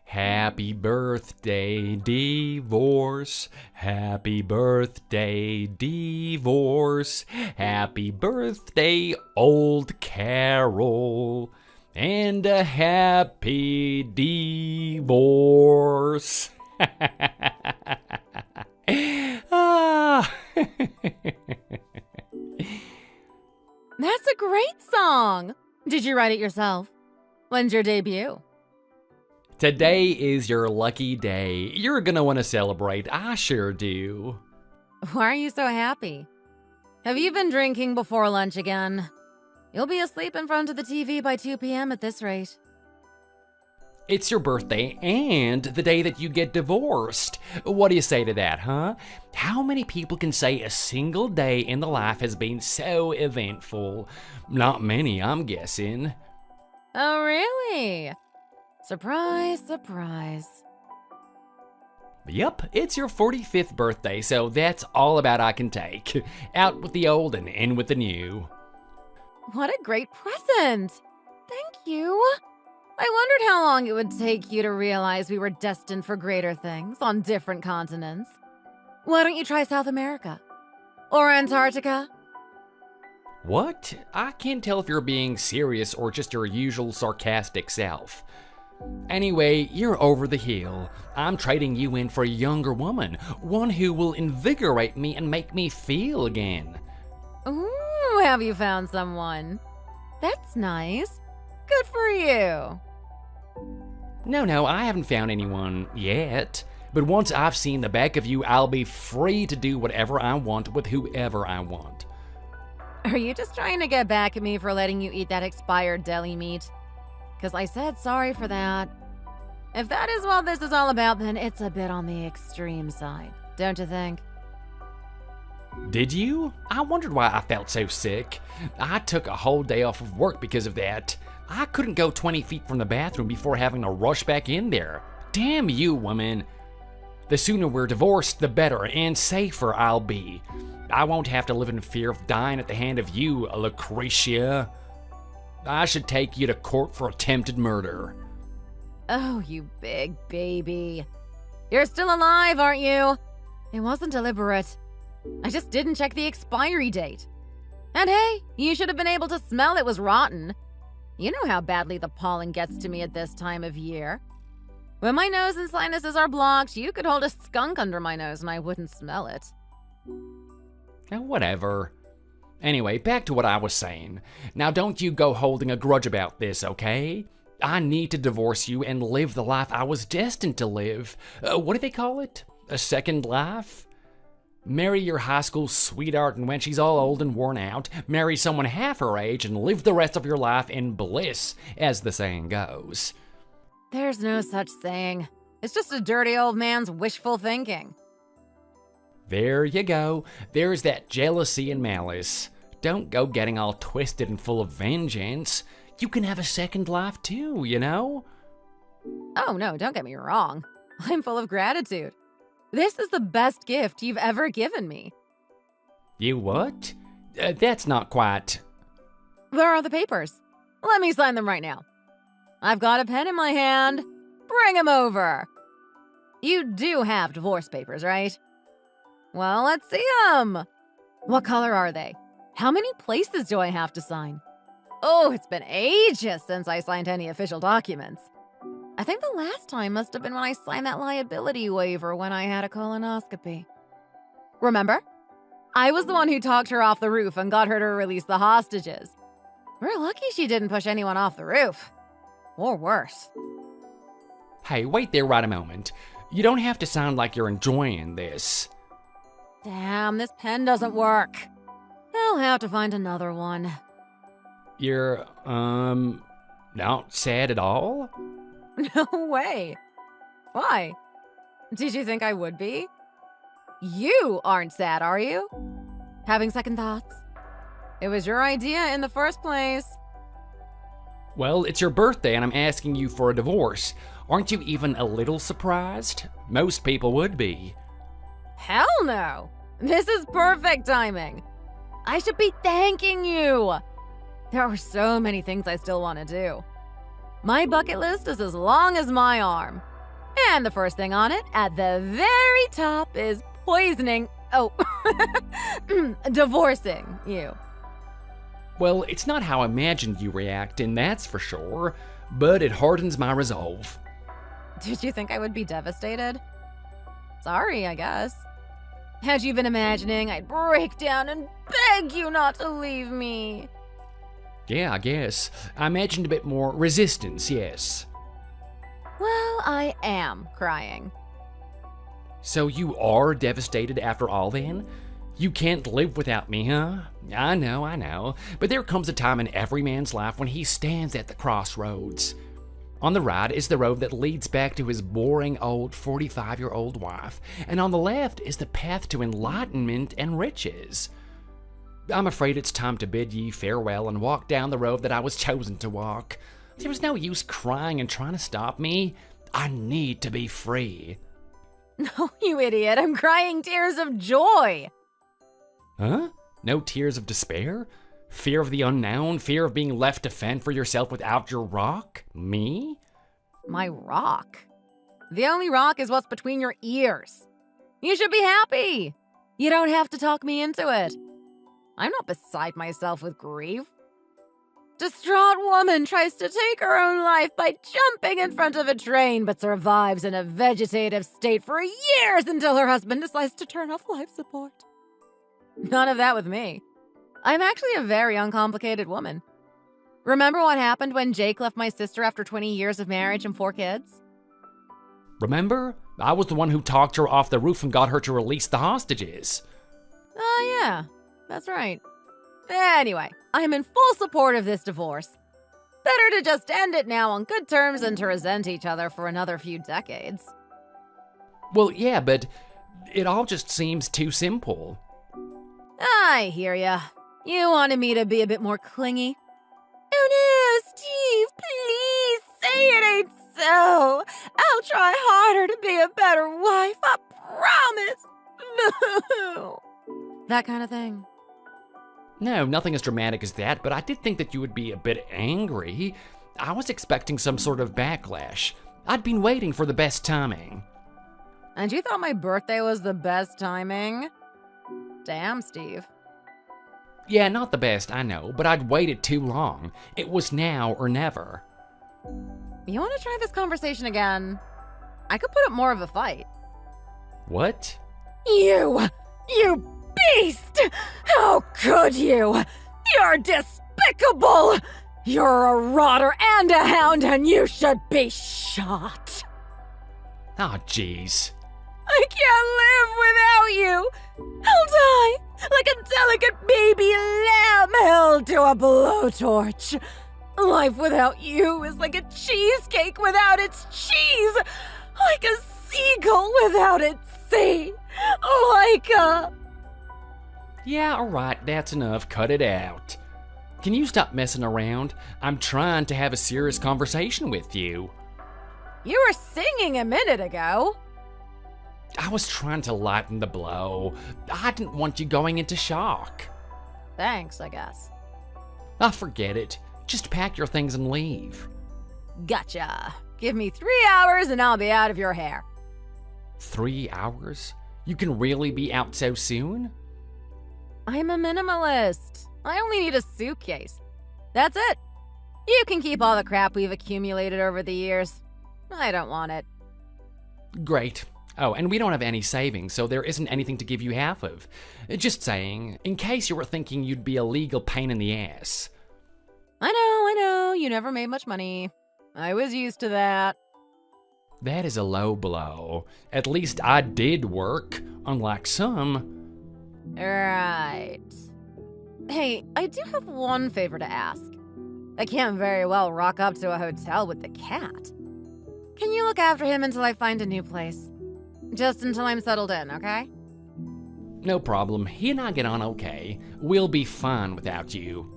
Happy birthday, divorce. Happy birthday, divorce. Happy birthday, old Carol. And a happy divorce. Ah. That's a great song. Did you write it yourself? When's your debut? Today is your lucky day. You're gonna want to celebrate. I sure do. Why are you so happy? Have you been drinking before lunch again? You'll be asleep in front of the TV by 2 p.m. at this rate. It's your birthday and the day that you get divorced. What do you say to that, huh? How many people can say a single day in the life has been so eventful? Not many, I'm guessing. Oh, really? Surprise, surprise. Yep, it's your 45th birthday, so that's all about I can take. Out with the old and in with the new. What a great present! Thank you. I wondered how long it would take you to realize we were destined for greater things on different continents. Why don't you try South America? Or Antarctica? What? I can't tell if you're being serious or just your usual sarcastic self. Anyway, you're over the hill. I'm trading you in for a younger woman, one who will invigorate me and make me feel again. Ooh, have you found someone? That's nice. Good for you. No, I haven't found anyone yet. But once I've seen the back of you, I'll be free to do whatever I want with whoever I want. Are you just trying to get back at me for letting you eat that expired deli meat? Because I said sorry for that. If that is what this is all about, then it's a bit on the extreme side, don't you think? Did you? I wondered why I felt so sick. I took a whole day off of work because of that. I couldn't go 20 feet from the bathroom before having to rush back in there. Damn you, woman. The sooner we're divorced, the better and safer I'll be. I won't have to live in fear of dying at the hand of you, Lucretia. I should take you to court for attempted murder. Oh, you big baby. You're still alive, aren't you? It wasn't deliberate. I just didn't check the expiry date. And hey, you should have been able to smell it was rotten. You know how badly the pollen gets to me at this time of year. When my nose and sinuses are blocked, you could hold a skunk under my nose and I wouldn't smell it. Whatever. Anyway, back to what I was saying. Now don't you go holding a grudge about this, okay? I need to divorce you and live the life I was destined to live. What do they call it? A second life? Marry your high school sweetheart, and when she's all old and worn out, marry someone half her age and live the rest of your life in bliss, as the saying goes. There's no such saying. It's just a dirty old man's wishful thinking. There you go. There's that jealousy and malice. Don't go getting all twisted and full of vengeance. You can have a second life too, you know? Oh no, don't get me wrong. I'm full of gratitude. This is the best gift you've ever given me. You what? That's not quite... Where are the papers? Let me sign them right now. I've got a pen in my hand. Bring them over. You do have divorce papers, right? Well, let's see them. What color are they? How many places do I have to sign? Oh, it's been ages since I signed any official documents. I think the last time must have been when I signed that liability waiver when I had a colonoscopy. Remember? I was the one who talked her off the roof and got her to release the hostages. We're lucky she didn't push anyone off the roof. Or worse. Hey, wait there right a moment. You don't have to sound like you're enjoying this. Damn, this pen doesn't work. I'll have to find another one. You're, not sad at all? No way. Why? Did you think I would be? You aren't sad, are you? Having second thoughts? It was your idea in the first place. Well, it's your birthday and I'm asking you for a divorce. Aren't you even a little surprised? Most people would be. Hell no! This is perfect timing. I should be thanking you. There are so many things I still want to do. My bucket list is as long as my arm. And the first thing on it, at the very top, is divorcing you. Well, it's not how I imagined you reacting, that's for sure, but it hardens my resolve. Did you think I would be devastated? Sorry, I guess. Had you been imagining I'd break down and beg you not to leave me? Yeah, I guess. I imagined a bit more resistance, yes. Well, I am crying. So you are devastated after all then? You can't live without me, huh? I know. But there comes a time in every man's life when he stands at the crossroads. On the right is the road that leads back to his boring old 45-year-old wife, and on the left is the path to enlightenment and riches. I'm afraid it's time to bid ye farewell and walk down the road that I was chosen to walk. There was no use crying and trying to stop me. I need to be free. No, you idiot. I'm crying tears of joy. Huh? No tears of despair? Fear of the unknown? Fear of being left to fend for yourself without your rock? Me? My rock? The only rock is what's between your ears. You should be happy. You don't have to talk me into it. I'm not beside myself with grief. Distraught woman tries to take her own life by jumping in front of a train, but survives in a vegetative state for years until her husband decides to turn off life support. None of that with me. I'm actually a very uncomplicated woman. Remember what happened when Jake left my sister after 20 years of marriage and 4 kids? Remember? I was the one who talked her off the roof and got her to release the hostages. Oh, yeah. That's right. Anyway, I'm in full support of this divorce. Better to just end it now on good terms than to resent each other for another few decades. Well, yeah, but it all just seems too simple. I hear ya. You wanted me to be a bit more clingy. Oh no, Steve, please say it ain't so. I'll try harder to be a better wife, I promise. That kind of thing. No, nothing as dramatic as that, but I did think that you would be a bit angry. I was expecting some sort of backlash. I'd been waiting for the best timing. And you thought my birthday was the best timing? Damn, Steve. Yeah, not the best, I know, but I'd waited too long. It was now or never. You want to try this conversation again? I could put up more of a fight. What? You beast! How could you? You're despicable! You're a rotter and a hound, and you should be shot. Oh, jeez. I can't live without you. I'll die like a delicate baby lamb held to a blowtorch. Life without you is like a cheesecake without its cheese, like a seagull without its sea, like a... Yeah, alright, that's enough. Cut it out. Can you stop messing around? I'm trying to have a serious conversation with you. You were singing a minute ago. I was trying to lighten the blow. I didn't want you going into shock. Thanks, I guess. Forget it. Just pack your things and leave. Gotcha. Give me 3 hours and I'll be out of your hair. 3 hours? You can really be out so soon? I'm a minimalist. I only need a suitcase. That's it. You can keep all the crap we've accumulated over the years. I don't want it. Great. Oh, and we don't have any savings, so there isn't anything to give you half of. Just saying, in case you were thinking you'd be a legal pain in the ass. I know. You never made much money. I was used to that. That is a low blow. At least I did work, unlike some. Right. Hey, I do have one favor to ask. I can't very well rock up to a hotel with the cat. Can you look after him until I find a new place? Just until I'm settled in, okay? No problem. He and I get on okay. We'll be fine without you.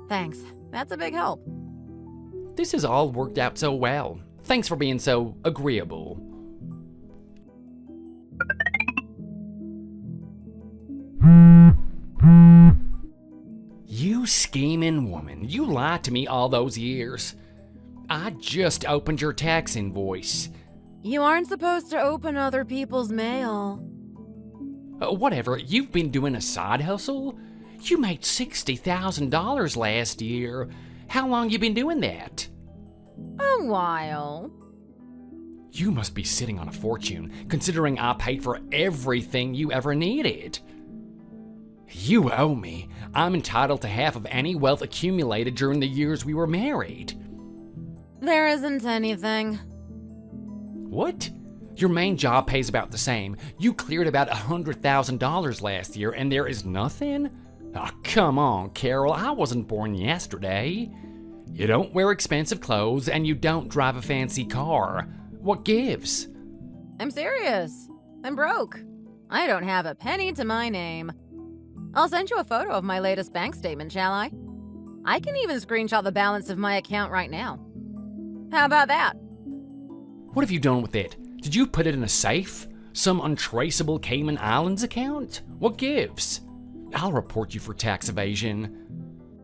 Thanks. That's a big help. This has all worked out so well. Thanks for being so agreeable. You You scheming woman, you lied to me all those years. I just opened your tax invoice. You aren't supposed to open other people's mail. Whatever, you've been doing a side hustle? You made $60,000 last year. How long you been doing that? A while. You must be sitting on a fortune, considering I paid for everything you ever needed. You owe me. I'm entitled to half of any wealth accumulated during the years we were married. There isn't anything. What? Your main job pays about the same. You cleared about $100,000 last year, and there is nothing? Oh, come on, Carol. I wasn't born yesterday. You don't wear expensive clothes, and you don't drive a fancy car. What gives? I'm serious. I'm broke. I don't have a penny to my name. I'll send you a photo of my latest bank statement, shall I? I can even screenshot the balance of my account right now. How about that? What have you done with it? Did you put it in a safe? Some untraceable Cayman Islands account? What gives? I'll report you for tax evasion.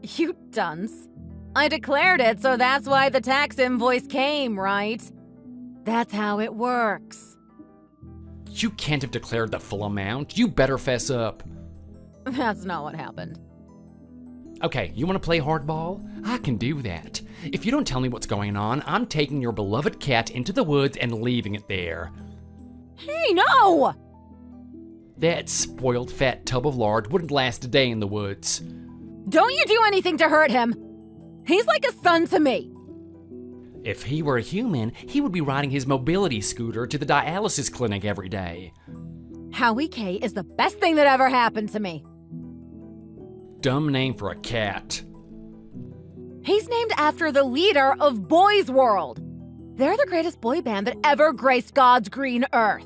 You dunce. I declared it, so that's why the tax invoice came, right? That's how it works. You can't have declared the full amount. You better fess up. That's not what happened. Okay, you want to play hardball? I can do that. If you don't tell me what's going on, I'm taking your beloved cat into the woods and leaving it there. Hey, no! That spoiled fat tub of lard wouldn't last a day in the woods. Don't you do anything to hurt him! He's like a son to me! If he were a human, he would be riding his mobility scooter to the dialysis clinic every day. Howie K is the best thing that ever happened to me. Dumb name for a cat. He's named after the leader of Boys World. They're the greatest boy band that ever graced God's green earth.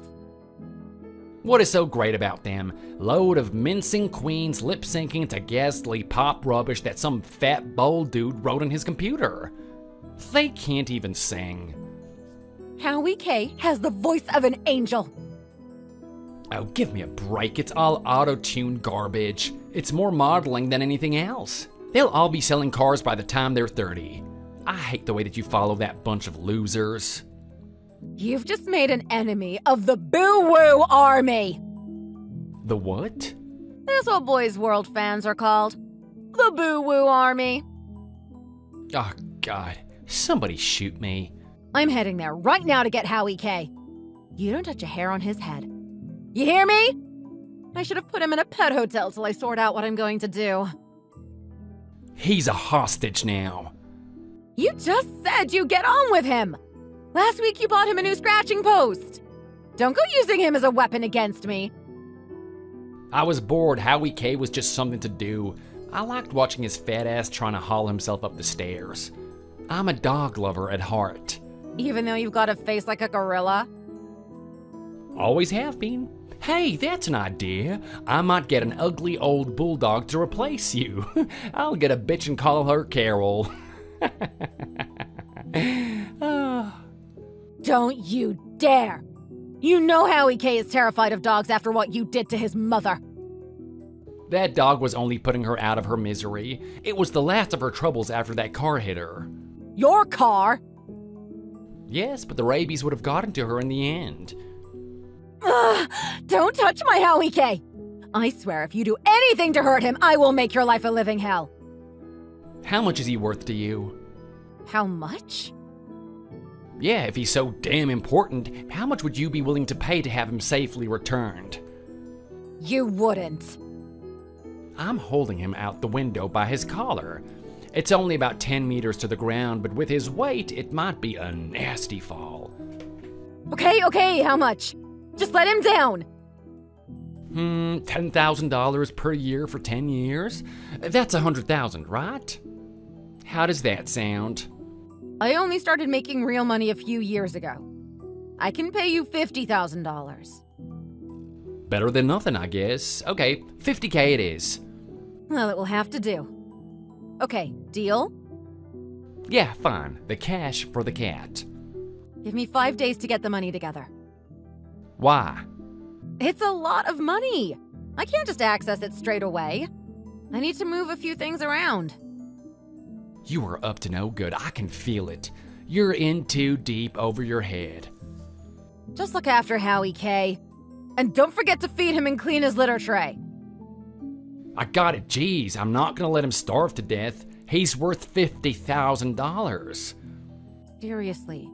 What is so great about them? Load of mincing queens lip-syncing to ghastly pop rubbish that some fat, bold dude wrote on his computer. They can't even sing. Howie K has the voice of an angel. Oh, give me a break. It's all auto-tuned garbage. It's more modeling than anything else. They'll all be selling cars by the time they're 30. I hate the way that you follow that bunch of losers. You've just made an enemy of the Boo-Woo Army. The what? That's what Boys World fans are called. The Boo-Woo Army. Oh, God. Somebody shoot me. I'm heading there right now to get Howie K. You don't touch a hair on his head. You hear me? I should have put him in a pet hotel till I sort out what I'm going to do. He's a hostage now. You just said you get on with him. Last week you bought him a new scratching post. Don't go using him as a weapon against me. I was bored. Howie K was just something to do. I liked watching his fat ass trying to haul himself up the stairs. I'm a dog lover at heart. Even though you've got a face like a gorilla? Always have been. Hey, that's an idea. I might get an ugly old bulldog to replace you. I'll get a bitch and call her Carol. Don't you dare! You know Howie K is terrified of dogs after what you did to his mother. That dog was only putting her out of her misery. It was the last of her troubles after that car hit her. Your car? Yes, but the rabies would have gotten to her in the end. Ugh, don't touch my Howie K! I swear if you do anything to hurt him, I will make your life a living hell. How much is he worth to you? How much? Yeah, if he's so damn important, how much would you be willing to pay to have him safely returned? You wouldn't. I'm holding him out the window by his collar. It's only about 10 meters to the ground, but with his weight, it might be a nasty fall. Okay, how much? Just let him down. $10,000 per year for 10 years? That's $100,000, right? How does that sound? I only started making real money a few years ago. I can pay you $50,000. Better than nothing, I guess. Okay, $50K it is. Well, it will have to do. Okay, deal? Yeah, fine. The cash for the cat. Give me 5 days to get the money together. Why? It's a lot of money. I can't just access it straight away. I need to move a few things around. You are up to no good. I can feel it. You're in too deep over your head. Just look after Howie, Kay. And don't forget to feed him and clean his litter tray. I got it. Jeez, I'm not gonna let him starve to death. He's worth $50,000. Seriously.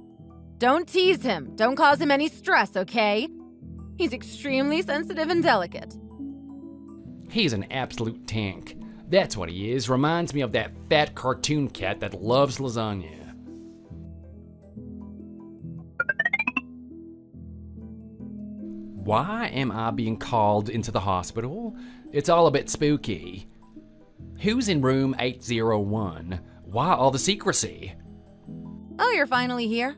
Don't tease him. Don't cause him any stress, okay? He's extremely sensitive and delicate. He's an absolute tank. That's what he is. Reminds me of that fat cartoon cat that loves lasagna. Why am I being called into the hospital? It's all a bit spooky. Who's in room 801? Why all the secrecy? Oh, you're finally here?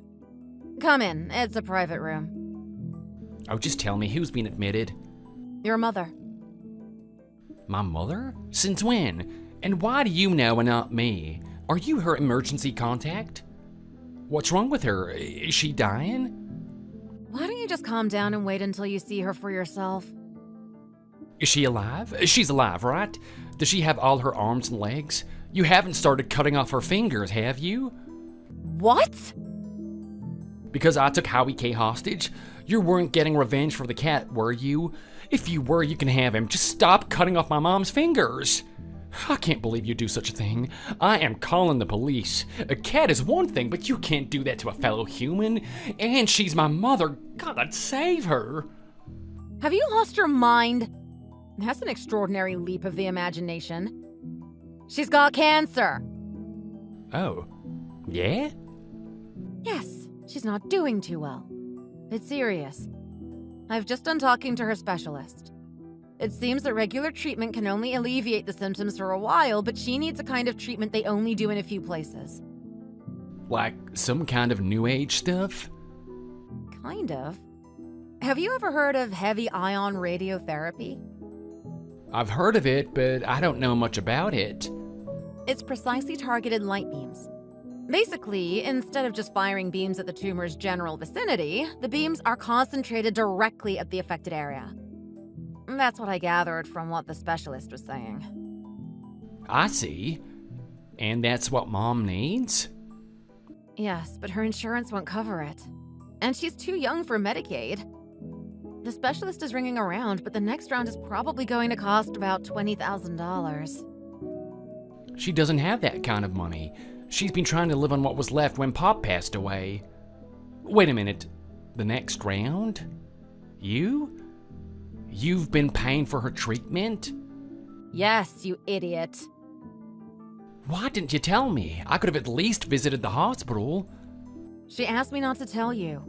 Come in. It's a private room. Oh, just tell me, who's been admitted? Your mother. My mother? Since when? And why do you know and not me? Are you her emergency contact? What's wrong with her? Is she dying? Why don't you just calm down and wait until you see her for yourself? Is she alive? She's alive, right? Does she have all her arms and legs? You haven't started cutting off her fingers, have you? What? Because I took Howie K hostage? You weren't getting revenge for the cat, were you? If you were, you can have him. Just stop cutting off my mom's fingers. I can't believe you do such a thing. I am calling the police. A cat is one thing, but you can't do that to a fellow human. And she's my mother. God save her. Have you lost your mind? That's an extraordinary leap of the imagination. She's got cancer. Oh, yeah? Yes, she's not doing too well. It's serious. I've just done talking to her specialist. It seems that regular treatment can only alleviate the symptoms for a while, but she needs a kind of treatment they only do in a few places. Like some kind of new age stuff? Kind of. Have you ever heard of heavy ion radiotherapy? I've heard of it, but I don't know much about it. It's precisely targeted light beams. Basically, instead of just firing beams at the tumor's general vicinity, the beams are concentrated directly at the affected area. That's what I gathered from what the specialist was saying. I see. And that's what Mom needs? Yes, but her insurance won't cover it. And she's too young for Medicaid. The specialist is ringing around, but the next round is probably going to cost about $20,000. She doesn't have that kind of money. She's been trying to live on what was left when Pop passed away. Wait a minute. The next round? You've been paying for her treatment? Yes, you idiot. Why didn't you tell me? I could have at least visited the hospital. She asked me not to tell you.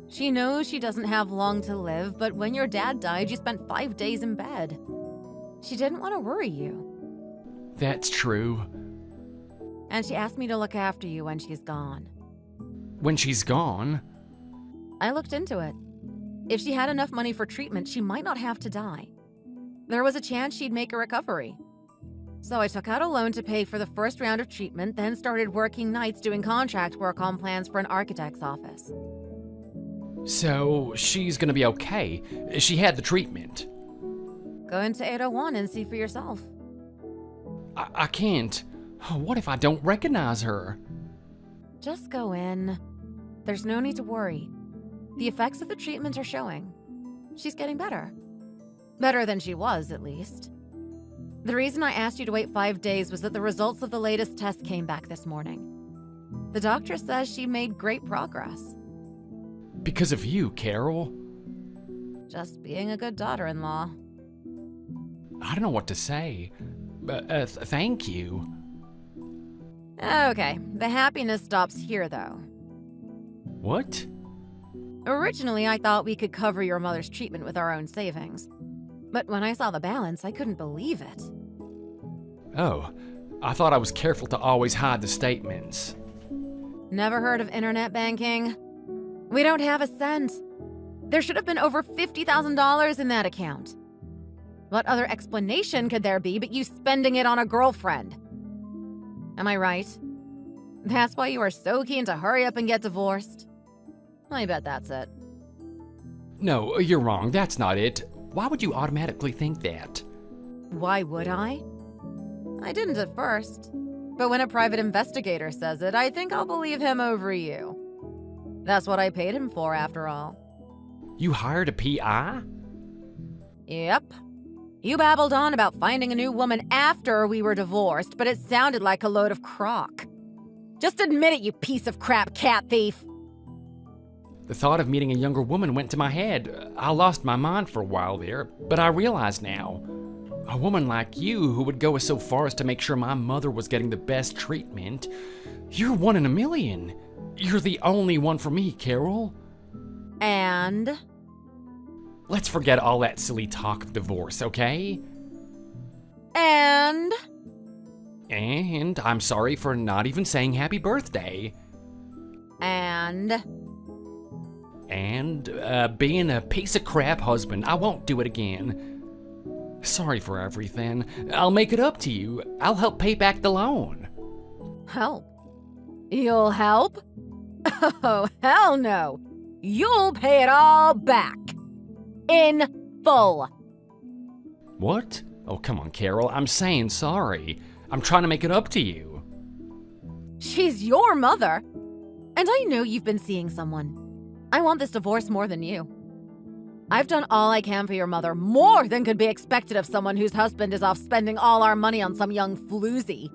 She knows she doesn't have long to live, but when your dad died, you spent 5 days in bed. She didn't want to worry you. That's true. And she asked me to look after you when she's gone. When she's gone? I looked into it. If she had enough money for treatment, she might not have to die. There was a chance she'd make a recovery. So I took out a loan to pay for the first round of treatment, then started working nights doing contract work on plans for an architect's office. So, she's gonna be okay. She had the treatment. Go into 801 and see for yourself. I can't. What if I don't recognize her? Just go in. There's no need to worry. The effects of the treatment are showing. She's getting better. Better than she was, at least. The reason I asked you to wait 5 days was that the results of the latest test came back this morning. The doctor says she made great progress. Because of you, Carol. Just being a good daughter-in-law. I don't know what to say. Thank you. Okay, the happiness stops here, though. What? Originally, I thought we could cover your mother's treatment with our own savings. But when I saw the balance, I couldn't believe it. Oh, I thought I was careful to always hide the statements. Never heard of internet banking? We don't have a cent. There should have been over $50,000 in that account. What other explanation could there be but you spending it on a girlfriend? Am I right? That's why you are so keen to hurry up and get divorced? I bet that's it. No, you're wrong. That's not it. Why would you automatically think that? Why would I? I didn't at first. But when a private investigator says it, I think I'll believe him over you. That's what I paid him for, after all. You hired a PI? Yep. You babbled on about finding a new woman after we were divorced, but it sounded like a load of crock. Just admit it, you piece of crap cat thief! The thought of meeting a younger woman went to my head. I lost my mind for a while there, but I realize now. A woman like you who would go so far as to make sure my mother was getting the best treatment. You're one in a million. You're the only one for me, Carol. And? Let's forget all that silly talk of divorce, okay? And I'm sorry for not even saying happy birthday. And being a piece of crap husband. I won't do it again. Sorry for everything. I'll make it up to you. I'll help pay back the loan. Help? You'll help? Oh, hell no. You'll pay it all back. In full. What? Oh, come on, Carol. I'm saying sorry. I'm trying to make it up to you. She's your mother. And I know you've been seeing someone. I want this divorce more than you. I've done all I can for your mother, more than could be expected of someone whose husband is off spending all our money on some young floozy.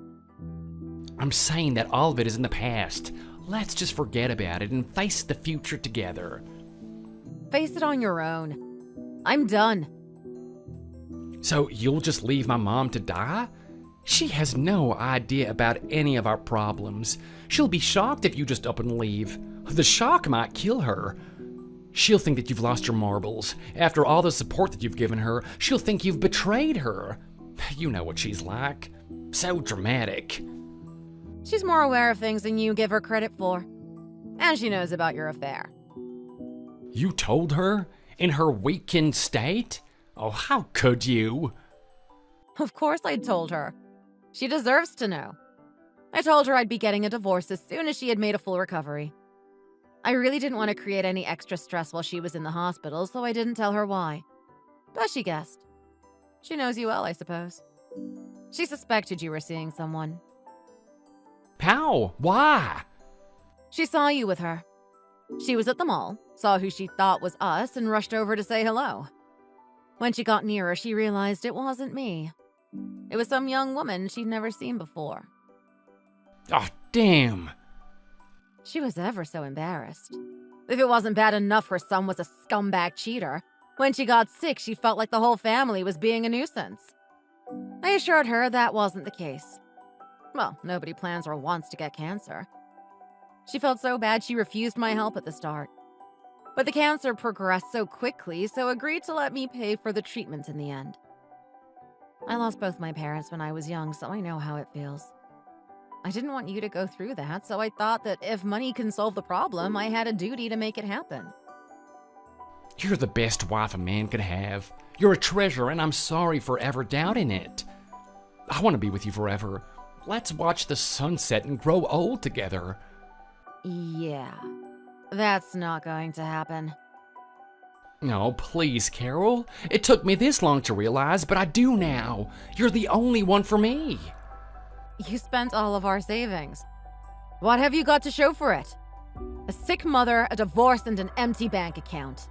I'm saying that all of it is in the past. Let's just forget about it and face the future together. Face it on your own. I'm done. So you'll just leave my mom to die? She has no idea about any of our problems. She'll be shocked if you just up and leave. The shock might kill her. She'll think that you've lost your marbles. After all the support that you've given her, she'll think you've betrayed her. You know what she's like. So dramatic. She's more aware of things than you give her credit for. And she knows about your affair. You told her? In her weakened state? Oh, how could you? Of course I told her. She deserves to know. I told her I'd be getting a divorce as soon as she had made a full recovery. I really didn't want to create any extra stress while she was in the hospital, so I didn't tell her why. But she guessed. She knows you well, I suppose. She suspected you were seeing someone. How? Why? She saw you with her. She was at the mall, saw who she thought was us, and rushed over to say hello. When she got nearer, she realized it wasn't me. It was some young woman she'd never seen before. Oh, damn. She was ever so embarrassed. If it wasn't bad enough her son was a scumbag cheater, when she got sick, she felt like the whole family was being a nuisance. I assured her that wasn't the case. Well, nobody plans or wants to get cancer. She felt so bad she refused my help at the start. But the cancer progressed so quickly, so agreed to let me pay for the treatment in the end. I lost both my parents when I was young, so I know how it feels. I didn't want you to go through that, so I thought that if money can solve the problem, I had a duty to make it happen. You're the best wife a man could have. You're a treasure, and I'm sorry for ever doubting it. I want to be with you forever. Let's watch the sunset and grow old together. Yeah, that's not going to happen. No, please, Carol. It took me this long to realize, but I do now. You're the only one for me. You spent all of our savings. What have you got to show for it? A sick mother, a divorce, and an empty bank account.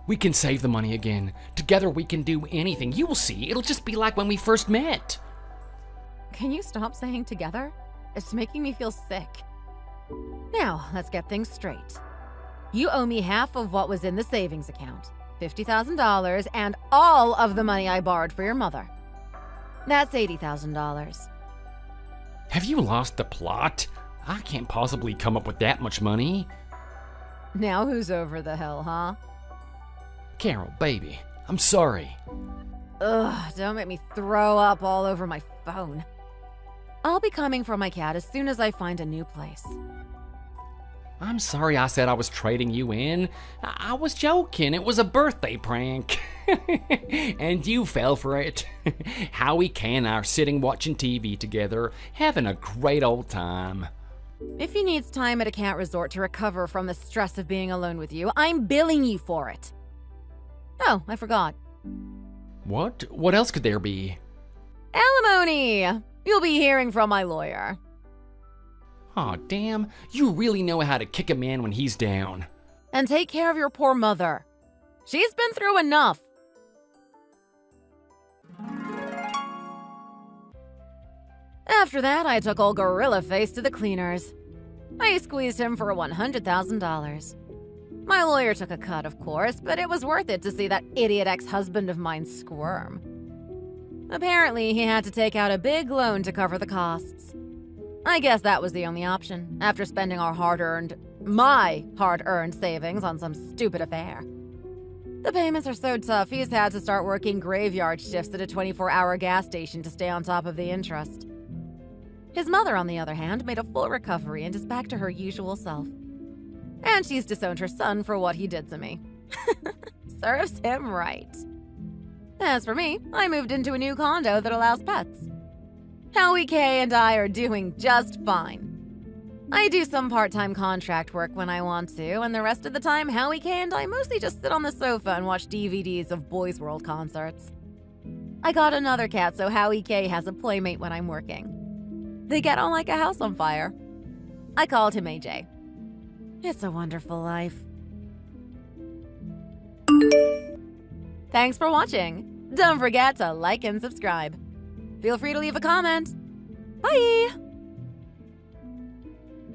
We can save the money again. Together we can do anything. You will see. It'll just be like when we first met. Can you stop saying together? It's making me feel sick. Now, let's get things straight. You owe me half of what was in the savings account, $50,000, and all of the money I borrowed for your mother. That's $80,000. Have you lost the plot? I can't possibly come up with that much money. Now who's over the hill, huh? Carol, baby, I'm sorry. Ugh, don't make me throw up all over my phone. I'll be coming for my cat as soon as I find a new place. I'm sorry I said I was trading you in. I was joking. It was a birthday prank. And you fell for it. Howie K and I are sitting watching TV together, having a great old time. If he needs time at a cat resort to recover from the stress of being alone with you, I'm billing you for it. Oh, I forgot. What? What else could there be? Alimony! You'll be hearing from my lawyer. Aw, damn, you really know how to kick a man when he's down. And take care of your poor mother. She's been through enough. After that, I took old Gorilla Face to the cleaners. I squeezed him for $100,000. My lawyer took a cut, of course, but it was worth it to see that idiot ex-husband of mine squirm. Apparently, he had to take out a big loan to cover the costs. I guess that was the only option, after spending my hard-earned savings on some stupid affair. The payments are so tough, he's had to start working graveyard shifts at a 24-hour gas station to stay on top of the interest. His mother, on the other hand, made a full recovery and is back to her usual self. And she's disowned her son for what he did to me. Serves him right. As for me, I moved into a new condo that allows pets. Howie K and I are doing just fine. I do some part-time contract work when I want to, and the rest of the time, Howie K and I mostly just sit on the sofa and watch DVDs of Boys World concerts. I got another cat, so Howie K has a playmate when I'm working. They get on like a house on fire. I called him AJ. It's a wonderful life. Thanks for watching. Don't forget to like and subscribe. Feel free to leave a comment. Bye!